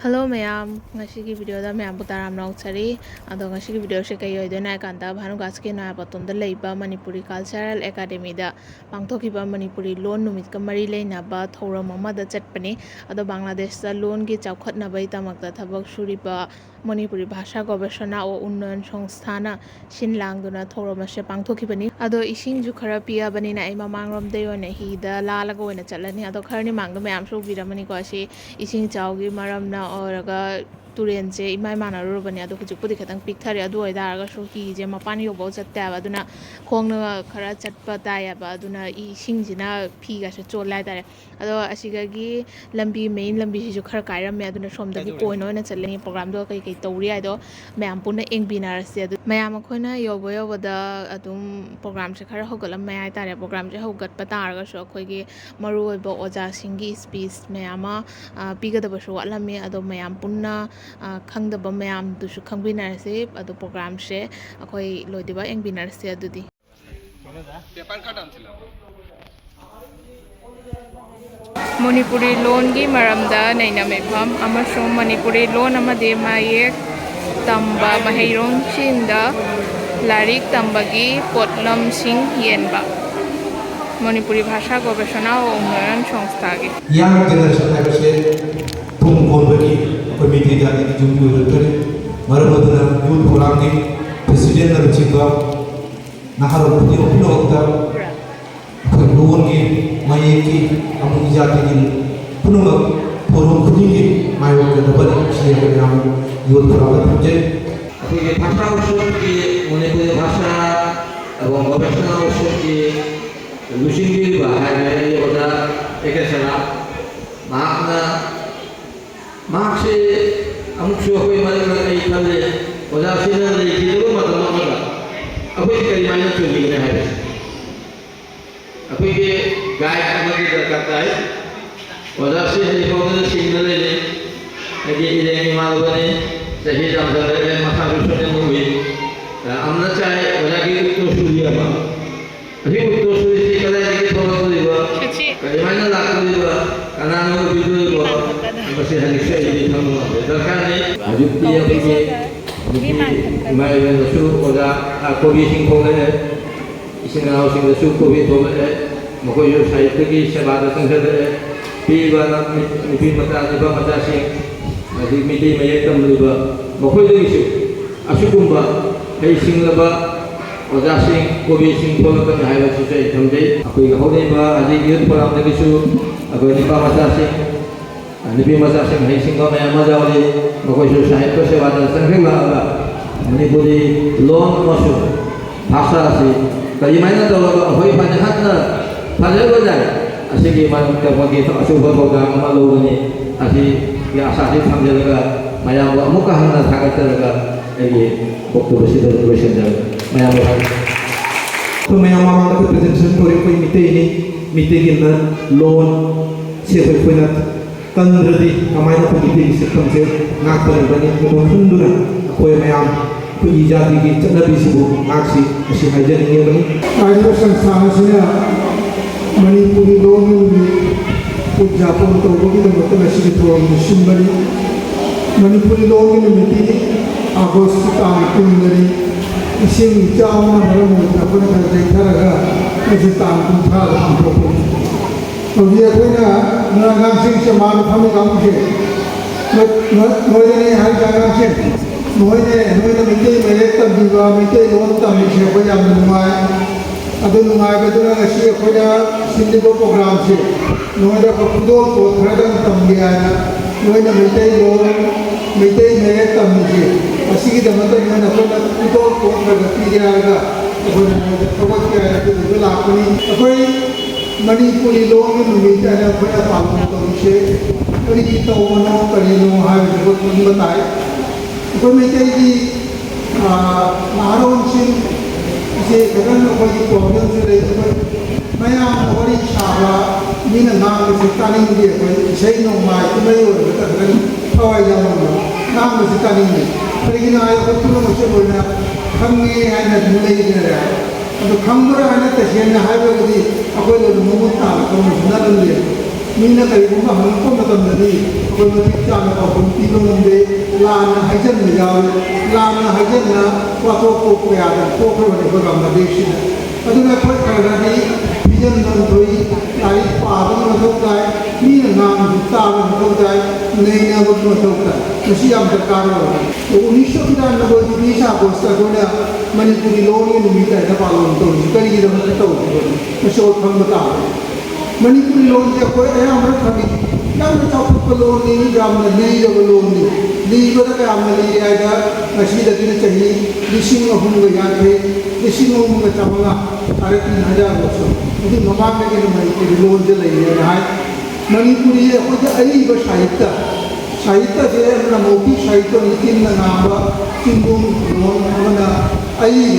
Hello mayam, ngasi video da mayam butaram nauchari. Ado ngasi video se kayo idona kanta bhanu gaske na patom da leiba Manipuri Cultural Academy da pangthokiba Manipuri loan numit ka mari leina ba thoram mama da chatpani. Ado Bangladesh da loan gi chawkhat na bai tamakta thabak suriba Manipuri Bhasha Gobeshona o Unnayan Songsthana Shinlangduna thoram se pangthokibani. Ado ising ju khara piya bani na ai mamangrom de yone hi da lalaga oina chalani. Ado kharni mangda mayam so biramani ko asi ising chawgi maramna oraga turense imai mana rubani adu hujukpudi khatang pikthari adu oidaraga so hi je mapan yobo chatte aba aduna khongna khara chatpa taya ba aduna I singjina phi ga se cholai tare ado asigagi lambi main lambi si ju khara kairam me aduna somda gi koino na chalani program do kai kai tawri ai do mayam puna engbinar se adu mayam khoina yobo da adum program se khara hogalam mai ai tare program je hogat pa taraga so khoi gi maru oibo oja singi speech mayama piga da baso alami ado mayam punna khangdaba mayam dusu khangbinar se ado program se akhoi loidiba engbinar se adudi Manipuri loan gi maramda naina mepham amasong Manipuri loan amade mayek tamba mahairong chinda larik tambagi potlam sing yenba Manipuri Bhasha Gobeshona o Unnayan Songstha gi young generation haibase thum konbagi committee da ni jumbi urutare maramaduna youth forum gi president na chiba nahar puni opino da loan gi mayeki amu jati gi pununga forum khudingi mayo ke dabal siye ke nam youth forum da je apike bhasha utsov ki Manipuri bhasha এবং গবেষণা উৎসব কি লুসিংগির বা হাইলাই ওটা একেছাড়া makhana মাখসে amuk suah ko imali na ay kale wala sila na ikilo matama ako kay mana chuli na hai ako ke gay amagi karta hai wala sila ko na signal le lagi ile ni malwane sahi jam dare masa rusone movie amna chahe wala ki to suriya ba अभी उत्तर सूर्य कदा दिखे थोड़ा तो दिवा कलिमाना लागतो दिवा कानानो बिदु दिवा बसे हनिसे ini kamu दरकार नहीं अजुक्ति अभी के मैं सु ओदा कोबी सिंह खोले इसिंगाव सिंह सु कोबी खोले मको यो साहित्य की सेवा संघ पीबाना निपि मता दिवा मता सिंह अदि मिति मये तम दिवा मको दिसु असुकुंबा हे सिंगलबा ओजासिंग कोबी सिंह खोलकन हाइबा सुसे थमजे अखोई हौदेबा आजि युथ फोरम दगिसु अखोई निपा मसासिंग निपि मसासिंग है सिंह मे मजावली मखोइसु साहित्य सेवा संघ लागा मणिपुरी लोन मसु भाषा से करिमाइना तलबा अखोई फाने हातना फालेबा जाय असिगी मानक बगे असुभ प्रोग्राम अमा लोगनि आसि या आसासि थामजेलगा माया अमुका हाना थागायतलगा एगे बक्तव्य सिद्ध क्वेश्चन जाय तो मैं हमारा तो प्रेजेंटेशन कोई कोई मिटे गिलना लोन से कोई ना कंद्रदी हमारे को मिटे इस कम से नाक पर बनी तो हुंडुना कोई मैं आम कोई इजाज़त की चंदा भी सिबो नाक सी ऐसी हाइजन नहीं बनी आज का संस्थान से मणिपुरी लोन में कुछ जापान तो वो भी मतलब ऐसी की थोड़ा मुश्किल बनी मणिपुरी लोन में मिटी अगस्त तारीख इसिंग चावना मरम अपन का देखा ऐसे ताम कुंठा हमको तो ये कोई ना नागाम सिंह से मान हम काम के नोयने हर जगह से नोयने मिटे मेरे तब दिवा मिटे लोन तब मिटे कोई हम नुमाय अदुन नुमाय के दुना ऐसे कोई ना सिंधिको प्रोग्राम से नोयने को खुदो तो थर्डन तब गया नोयने मिटे लोन मिटे मेरे तब मिटे असिगी दमत में नफरत तो कोन गति जाएगा तो प्रवत के तो लापनी कोई मणिपुरी लोग निमित्त है कोई पालन तो से कोई तो मनो करिनो हाय जो तुम बताए कोई में की नारों से इसे गगन कोई प्रॉब्लम से रही कोई मैं आप बड़ी शाबा मीन नाम से तानी दे कोई सही नो माय तो मैं और बता रही हवाई जहाज नाम से तानी दे लेकिन आया को तुम मुझे बोलना खंगे है ना झूले ही रहा तो खंगरा है ना तस्वीर में हाय बोली अकोई लोग मुंह ताल को सुना लूँगे मीना करीगुम्बा हंगको मतमदनी अखोय मति चाना पाखुम पीबा ngамde लाना हाइजन में यावे लाना हाइजन ना वातो को कोयादा को खबने को बांग्लादेश अदुना अखोय खरदानी बिजन नंदोई लाई पादन मथौताय मीना नाम ताब मथौताय नैना बक मथौताय मसी याम दरकार तो 1993 की दिशा गोस्ता गोना मणिपुरी लोनी नुमिता दा पालन तो करी दम तो मसो थंबता मणिपुरी लोन जे कोई अमर खबी याम चौक लोन नी याम ली जब लोन ली बदा का याम ली आएगा मसी दिन चाहिए लिसिंग अहुम गा याथे लिसिंग अहुम गा चमगा अरे 3000 वर्ष यदि ममांग में के मणिपुरी लोन जे लई है मणिपुरी कोई अईब साहित्य से अपना मौखिक साहित्य नीति नाम चिंबुम लोन अपना अईब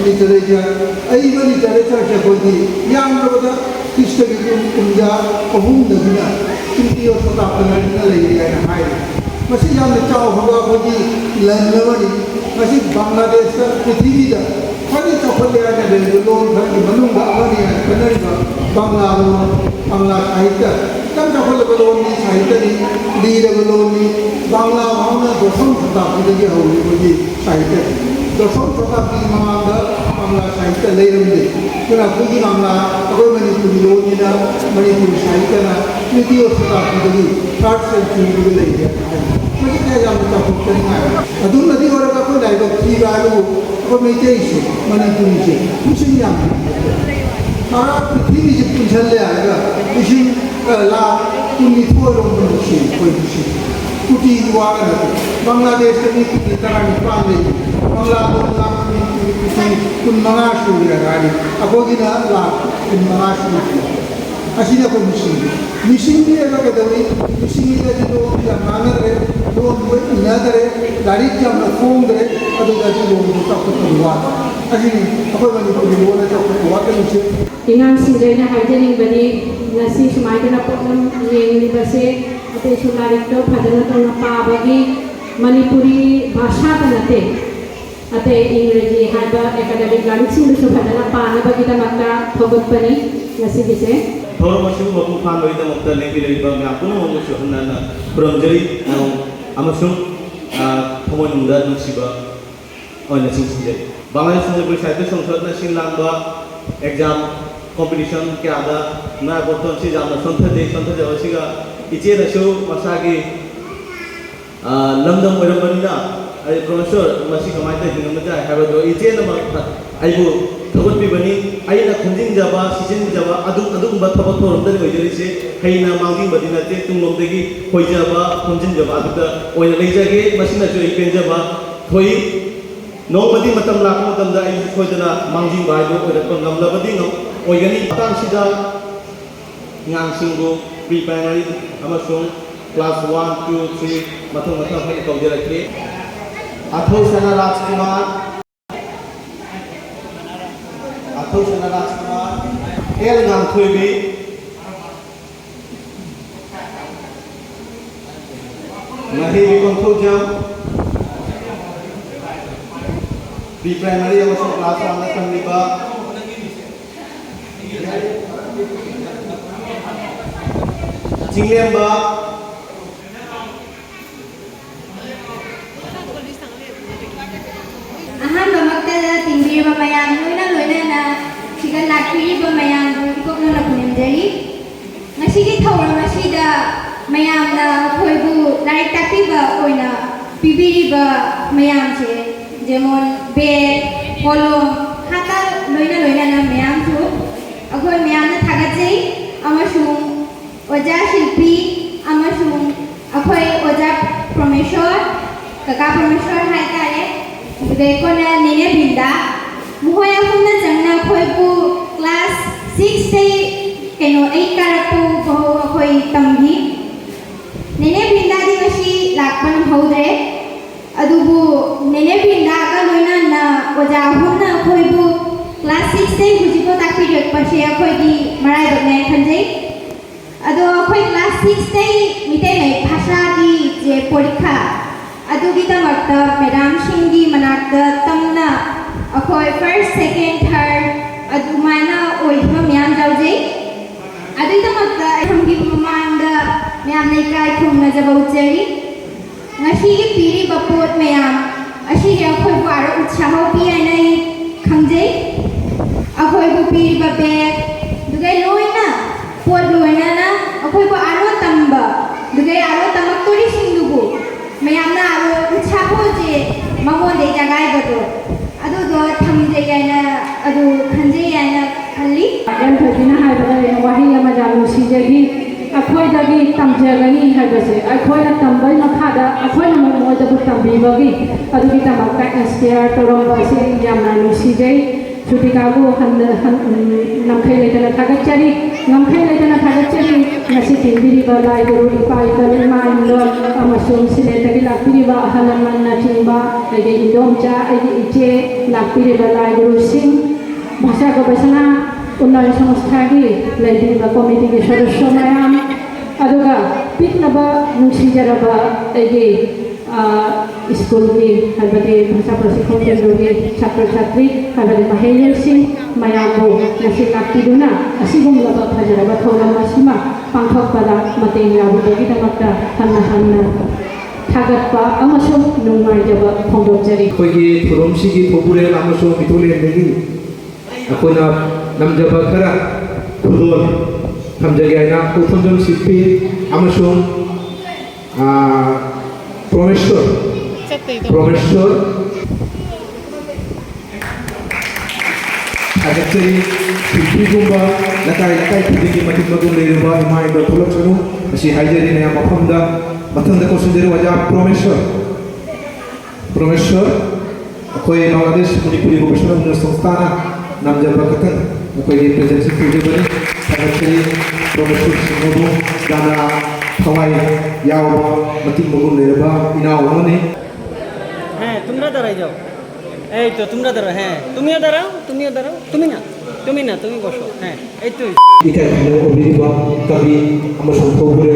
लिटरेचर से कोई याम बदा कृष्ण की कुंजा अहुम दबिना चिंती और शताब्दी लगे मसी याम चाव होगा कोई लंदवनी मसी बांग्लादेश का पृथ्वी दा खरी चौपले आने ले लोन घर की मनुंगा अवनी है कन्नड़ी का बांग्ला साहित्य तब चौपले लोन नी साहित्य नी लीर लोन नी बांग्ला भावना दशम शताब्दी के होगी कोई साहित्य दशम शताब्दी मांगा बांग्ला साहित्य ले रहे क्योंकि कोई बांग्ला अगर मणिपुरी लोन नी ना मणिपुरी साहित्य ना तृतीय शताब्दी की 3rd सेंचुरी के ले गया मुझे क्या जानना चाहते हैं अदुन नदी और का कोई डायलॉग थी वालो और मैं चाहिए मणिपुरी से कुछ नहीं जानते सारा पृथ्वी जब पुंछल ले आएगा इसी ला कुनी थोड़ो मनुष्य कोई कुछ कुटी हुआ करते बांग्लादेश के कुटी तरह निकाल ले बांग्लादेश में कुन मनाश हो गया गाड़ी अब वो की ना ला कुन मनाश हो गया असीना को मिशिंग भी है क्या दौड़ी मिशिंग भी है जो या मांगर है लोग वो ना करे गाड़ी क्या ना फोन करे अभी गाड़ी लोग तब तक हुआ असीनी अपन बनी पूरी लोग ने तब हुआ के नीचे इंगाम सिंगरेना हाइजेनिंग बनी नसी सुमाइना प्रॉब्लम ये बसे अते सुनारिक तो फदना तो पाबगी मणिपुरी भाषा बनते अते इंग्रजी हाइबा एकेडमिक लर्निंग सिंगसु फदना पानबगी दमका थोगतपनी नसी दिसे थोर मसु मपु फान होई दमक्ता लेबि लेबा गाकुनो मसु हन्ना प्रमजरी अमसुं थमोय मुदा नसिबा ओइना सिंसिजे बांग्लादेश मणिपुरी साहित्य संसद ना सिंलांबा एग्जाम कंपटीशन के आदा ना बर्तन से जाना संथ जवसिगा इचे नसु मसागी लंदम ओरमबनिना आई प्रोफेसर मसी कमाइते हिंगमजा हाबदो इचे न आइबु थगतपिबनी आइना खुंजिंग जाबा सिजिन जाबा अदुगुंबा थबक थोरमदनि ओइजरिसे हैना मांगिंग बदिनाते तुंगलमदगी होइजाबा खुंजिन जाबा अदुदा ओइना लेजागे मसिना जो इपेंजाबा थोई नोमदी मतम लाख मतमदा आई खोजना मांगिंग बाइदो ओइरक ngамलबदी ओइगनी तांसिदा ngang प्री प्राइमरी अमसुंग क्लास 1 2 3 मथम है तौजरके अथौ सना राजकुमार एल गांथोइबी नही कंथोजम प्री प्राइमरी अमसुंग क्लास 1 ना तमलिबा चिंगलेंबा अहम बमक्ता तिंबीर बमयाम लोइना ना सिगा लाखिरी बमयाम इकोकनो लखुनिमजरी ngasiगी thawra masida mayamna khoibu laik takiba oina pibiriba mayamse jemon bed kolom khata loina na mayam thu akhoi mayamna thagatsei amasung oja shilpi amasung akhoi oja promeshwar kaka promeshwar hai tare Dekona nene binda muhoya humna jangna khoibu class 6 से keno 8 karatu bahu khoi tamgi nene binda di kashi lakpan haudre adubu nene binda ka loina na oja humna khoibu class 6 से hujibo takpi jot pashe khoi di marai done khanjai ado khoi class 6 से mite mai bhasha di je porikha अदुगिदमक्ता madam सिंगी मनाक्ता तमना अखोय first second third अदुमाना ओइबा म्याम जाउजे ꯑꯗꯨꯒꯤꯗꯃꯛꯇ ꯑꯩꯈꯣꯏꯒꯤ ꯃꯃꯥꯡꯗ ꯃꯌꯥꯝꯅ ꯏꯀꯥꯏ ꯈꯨꯝꯅꯖꯕ ꯎꯠꯆꯔꯤ ꯉꯁꯤꯒꯤ ꯄꯤꯔꯤꯕ ꯄꯣꯠ ꯃꯌꯥꯝ ꯑꯁꯤꯁꯦ ꯑꯩꯈꯣꯏꯕꯨ ꯑꯔꯣ ꯎꯠꯁꯥꯍ ꯄꯤ ꯍꯥꯏꯅ ꯑꯩ ꯈꯪꯖꯩ ꯑꯩꯈꯣꯏꯕꯨ ꯄꯤꯔꯤꯕ ꯕꯦꯒ ꯑꯗꯨꯒ ꯂꯣꯏꯅ ꯄꯣꯠ ꯂꯣꯏꯅꯅ ꯑꯩꯈꯣꯏꯕꯨ ꯑꯔꯣ ꯇꯝꯕ ꯑꯗꯨꯒ ꯑꯔꯣ ꯇꯝꯃꯛꯇꯣꯔꯤꯁꯤꯡꯗꯨꯕꯨ ꯃꯌꯥꯝꯅ ꯑꯔꯣ ꯎꯠꯁꯥꯍꯁꯦ ꯃꯉꯣꯟꯗ ꯖꯒꯥꯏꯕꯗꯣ ꯑꯗꯨꯗꯣ ꯊꯝꯖꯩ ꯍꯥꯏꯅ ꯑꯗꯨ ꯈꯟꯖꯩ ꯍꯥꯏꯅ ꯈꯜꯂꯤ ꯌꯥꯝꯊꯣꯏꯕꯤꯅ ꯍꯥꯏꯕꯗ ꯋꯥꯍꯩ ꯑꯃ ꯌꯥꯝ ꯅꯨꯡꯁꯤꯖꯈꯤ ꯑꯩꯈꯣꯏꯗꯒꯤ ꯇꯝꯖꯒꯅꯤ ꯍꯥꯏꯕꯁꯦ ꯑꯩꯈꯣꯏꯅ ꯇꯝꯕꯒꯤ ꯃꯈꯥꯗ ꯑꯩꯈꯣꯏꯅ ꯃꯣꯏꯗꯕꯨ ꯇꯝꯕꯤꯕꯒꯤ ꯑꯗꯨꯒꯤꯗꯃꯛꯇ ꯏꯟꯁꯄꯤꯌꯔ ꯇꯧꯔꯝꯕ ꯑꯁꯤ ꯌꯥꯝꯅ ꯅꯨꯡꯁꯤꯖꯩ ꯁꯨꯇꯤꯀꯥꯕꯨ ꯅꯝꯈꯩ ꯂꯩꯇꯅ ꯊꯥꯒꯠꯆꯔꯤ ꯉꯝꯈꯩ ꯂꯩꯇꯅ ꯊꯥꯒꯠꯆꯔꯤ ꯉꯁꯤ ꯇꯤꯟꯕꯤꯔꯤꯕ ꯂꯥꯏ ꯒꯨꯔꯨ ꯏꯄꯥ ꯏꯄꯥ ꯏꯃꯥ ꯏꯟꯗꯣꯜ ꯑꯃꯁꯨꯡ ꯁꯤꯂꯦꯠꯇꯒꯤ ꯂꯥꯛꯄꯤꯔꯤꯕ ꯑꯍꯜ ꯂꯃꯟꯅꯆꯤꯡꯕ ꯑꯩꯒꯤ ꯏꯟꯗꯣꯝꯆꯥ ꯑꯩꯒꯤ ꯏꯆꯦ ꯂꯥꯛꯄꯤꯔꯤꯕ ꯂꯥꯏ ꯒꯨꯔꯨꯁꯤꯡ भाषा गवेषणा उन्नयन संस्थागी लेदिबा कमिटीगी सदस्य मयाम अदुगा पिकनबा नुसिजरबा एगी स्कूल की हाबदे भाषा प्रशिक्षण केंद्र की छात्र छात्री हाबदे महिलासिंग मयामबो नसि लाक्तिदुना असिगुमलबा फजरबा थौरम असिमा पांथोकपदा मतें याबुदगिदमक्ता हन्ना हन्ना थागतपा अमसुं नुंगाइजबा फोंदोकजरी ꯑꯩꯈꯣꯏꯒꯤ ꯊꯧꯔꯝꯁꯤꯒꯤ ꯊꯧꯕꯨꯔꯦꯜ ꯑꯃꯁꯨꯡ ꯃꯤꯊꯣꯂꯦꯟꯗꯒꯤ ꯑꯩꯈꯣꯏꯅ ꯉꯝꯖꯕ ꯈꯔ ꯈꯨꯗꯣꯜ ꯊꯝꯖꯒꯦ ꯍꯥꯏꯅ ꯎꯈꯣꯟꯖꯝ ꯁꯤꯠꯄꯤ ꯑꯃꯁꯨꯡ ꯄ꯭ꯔꯣꯃꯦꯁꯣꯔ ꯊꯥꯒꯠꯆꯔꯤ ꯄ꯭ꯔꯤꯊꯤꯕꯤꯒꯨꯝꯕ ꯂꯩꯀꯥꯏ ꯂꯩꯀꯥꯏ ꯈꯨꯗꯤꯡꯒꯤ ꯃꯇꯤꯛ ꯃꯒꯨꯟ ꯂꯩꯔꯕ ꯏꯃꯥ ꯏꯕ ꯊꯣꯛꯂꯛꯁꯅꯨ ꯑꯁꯤ ꯍꯥꯏꯖꯔꯤ ꯃꯌꯥꯝ ꯃꯐꯝꯗ ꯃꯊꯪꯗ ꯀꯧꯁꯤꯟꯖꯔꯤ ꯑꯣꯖꯥ ꯄ꯭ꯔꯣꯃꯦꯁꯣꯔ ꯑꯩꯈꯣꯏ ꯕꯪꯒ꯭ꯂꯥꯗꯦꯁ ꯃꯅꯤꯄꯨꯔꯤ ꯚꯣꯀꯦꯁꯅꯦꯜ ꯎꯟꯅꯌꯟ ꯁꯪꯁꯊꯥꯅ ꯅꯝꯖꯕ ꯈꯛꯇꯪ ꯑꯩꯈꯣꯏꯒꯤ ꯄ꯭ꯔꯦꯖꯦꯟꯁꯤ ꯄꯤꯖꯕꯅꯤ ꯊꯥꯒꯠꯆꯔꯤ ꯄ꯭ꯔꯣꯐꯦꯁꯔ ꯁꯤꯡꯍꯕꯨ ꯌꯥꯝꯅ ꯊꯋꯥꯏ ꯌꯥꯎꯕ মতিক মগুন লেরবা ইনাও মনে হ্যাঁ তোমরা দাঁড়াই যাও এই তো তোমরা দাঁড়াও হ্যাঁ তুমিও দাঁড়াও তুমি না তুমি বসো হ্যাঁ এই তো ইকাই অভিরিবা কবি আমরা সম্পর্কে